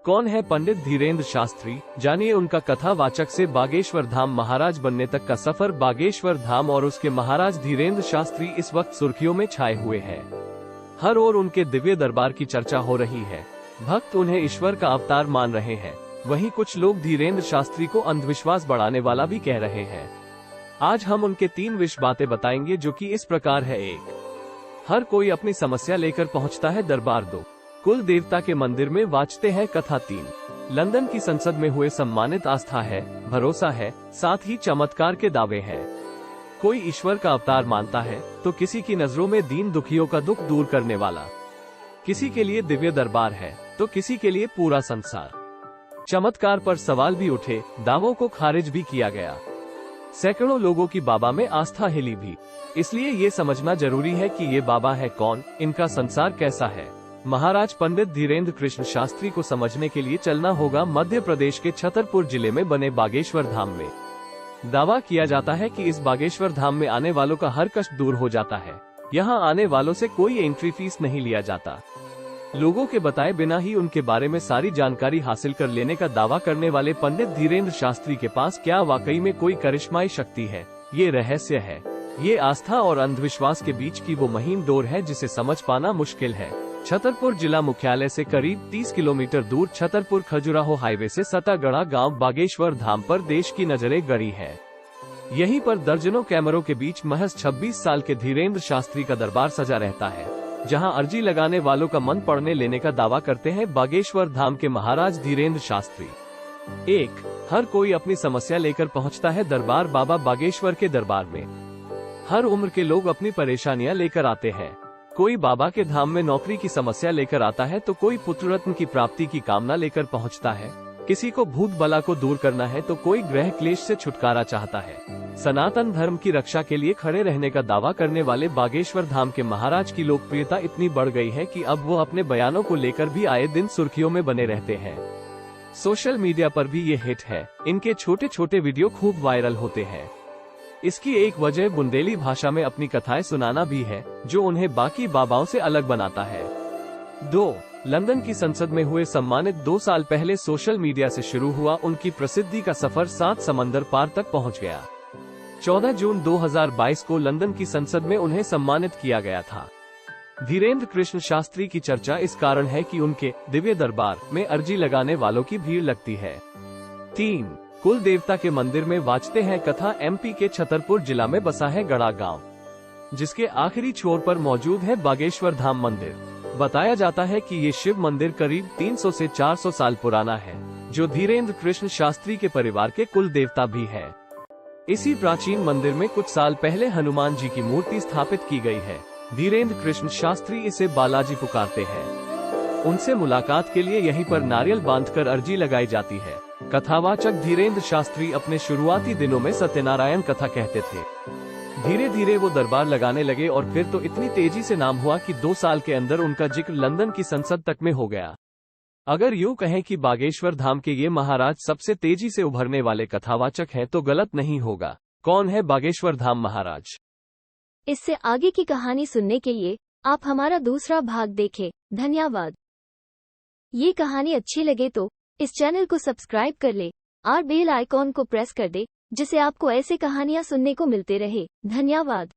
कौन है पंडित धीरेन्द्र शास्त्री? जानिए उनका कथावाचक से बागेश्वर धाम महाराज बनने तक का सफर। बागेश्वर धाम और उसके महाराज धीरेन्द्र शास्त्री इस वक्त सुर्खियों में छाए हुए हैं। हर ओर उनके दिव्य दरबार की चर्चा हो रही है। भक्त उन्हें ईश्वर का अवतार मान रहे हैं। वहीं कुछ लोग धीरेन्द्र शास्त्री को अंधविश्वास बढ़ाने वाला भी कह रहे हैं। आज हम उनके 3 विश बातें बताएंगे, जो कि इस प्रकार है। 1. हर कोई अपनी समस्या लेकर पहुंचता है दरबार। 2. कुल देवता के मंदिर में वाचते हैं कथा। 3. लंदन की संसद में हुए सम्मानित। आस्था है, भरोसा है, साथ ही चमत्कार के दावे हैं। कोई ईश्वर का अवतार मानता है तो किसी की नजरों में दीन दुखियों का दुख दूर करने वाला। किसी के लिए दिव्य दरबार है तो किसी के लिए पूरा संसार। चमत्कार पर सवाल भी उठे, दावों को खारिज भी किया गया। सैकड़ों लोगों की बाबा में आस्था हिली भी। इसलिए ये समझना जरूरी है कि ये बाबा है कौन, इनका संसार कैसा है। महाराज पंडित धीरेन्द्र कृष्ण शास्त्री को समझने के लिए चलना होगा मध्य प्रदेश के छतरपुर जिले में बने बागेश्वर धाम में। दावा किया जाता है कि इस बागेश्वर धाम में आने वालों का हर कष्ट दूर हो जाता है। यहाँ आने वालों से कोई एंट्री फीस नहीं लिया जाता। लोगों के बताए बिना ही उनके बारे में सारी जानकारी हासिल कर लेने का दावा करने वाले पंडित धीरेन्द्र शास्त्री के पास क्या वाकई में कोई करिश्माई शक्ति है? ये रहस्य है। ये आस्था और अंधविश्वास के बीच की वो महीन डोर है जिसे समझ पाना मुश्किल है। छतरपुर जिला मुख्यालय से करीब 30 किलोमीटर दूर छतरपुर खजुराहो हाईवे से सतागढ़ा गांव बागेश्वर धाम पर देश की नजरें गड़ी है। यहीं पर दर्जनों कैमरों के बीच महज 26 साल के धीरेन्द्र शास्त्री का दरबार सजा रहता है, जहां अर्जी लगाने वालों का मन पढ़ने लेने का दावा करते हैं बागेश्वर धाम के महाराज धीरेन्द्र शास्त्री। 1. हर कोई अपनी समस्या लेकर पहुंचता है दरबार। बाबा बागेश्वर के दरबार में हर उम्र के लोग अपनी परेशानियां लेकर आते हैं। कोई बाबा के धाम में नौकरी की समस्या लेकर आता है तो कोई पुत्र रत्न की प्राप्ति की कामना लेकर पहुंचता है। किसी को भूत बला को दूर करना है तो कोई ग्रह क्लेश से छुटकारा चाहता है। सनातन धर्म की रक्षा के लिए खड़े रहने का दावा करने वाले बागेश्वर धाम के महाराज की लोकप्रियता इतनी बढ़ गई है कि अब वो अपने बयानों को लेकर भी आए दिन सुर्खियों में बने रहते हैं। सोशल मीडिया पर भी ये हिट है। इनके छोटे छोटे वीडियो खूब वायरल होते हैं। इसकी एक वजह बुंदेली भाषा में अपनी कथाएं सुनाना भी है, जो उन्हें बाकी बाबाओं से अलग बनाता है। 2. लंदन की संसद में हुए सम्मानित। 2 साल पहले सोशल मीडिया से शुरू हुआ उनकी प्रसिद्धि का सफर 7 समंदर पार तक पहुंच गया। 14 जून 2022 को लंदन की संसद में उन्हें सम्मानित किया गया था। धीरेन्द्र कृष्ण शास्त्री की चर्चा इस कारण है कि उनके दिव्य दरबार में अर्जी लगाने वालों की भीड़ लगती है। 3. कुल देवता के मंदिर में वाचते हैं कथा। एमपी के छतरपुर जिला में बसा है गढ़ा गांव, जिसके आखिरी छोर पर मौजूद है बागेश्वर धाम मंदिर। बताया जाता है कि ये शिव मंदिर करीब 300 से 400 साल पुराना है, जो धीरेन्द्र कृष्ण शास्त्री के परिवार के कुल देवता भी है। इसी प्राचीन मंदिर में कुछ साल पहले हनुमान जी की मूर्ति स्थापित की गई है। धीरेन्द्र कृष्ण शास्त्री इसे बालाजी पुकारते हैं। उनसे मुलाकात के लिए यहीं पर नारियल बांधकर अर्जी लगाई जाती है। कथावाचक धीरेन्द्र शास्त्री अपने शुरुआती दिनों में सत्यनारायण कथा कहते थे। धीरे धीरे वो दरबार लगाने लगे और फिर तो इतनी तेजी से नाम हुआ कि 2 साल के अंदर उनका जिक्र लंदन की संसद तक में हो गया। अगर यूं कहें कि बागेश्वर धाम के ये महाराज सबसे तेजी से उभरने वाले कथावाचक हैं तो गलत नहीं होगा। कौन है बागेश्वर धाम महाराज? इससे आगे की कहानी सुनने के लिए आप हमारा दूसरा भाग देखें। धन्यवाद। ये कहानी अच्छी लगे तो इस चैनल को सब्सक्राइब कर ले और बेल आइकॉन को प्रेस कर दे, जिससे आपको ऐसे कहानियां सुनने को मिलते रहे। धन्यवाद।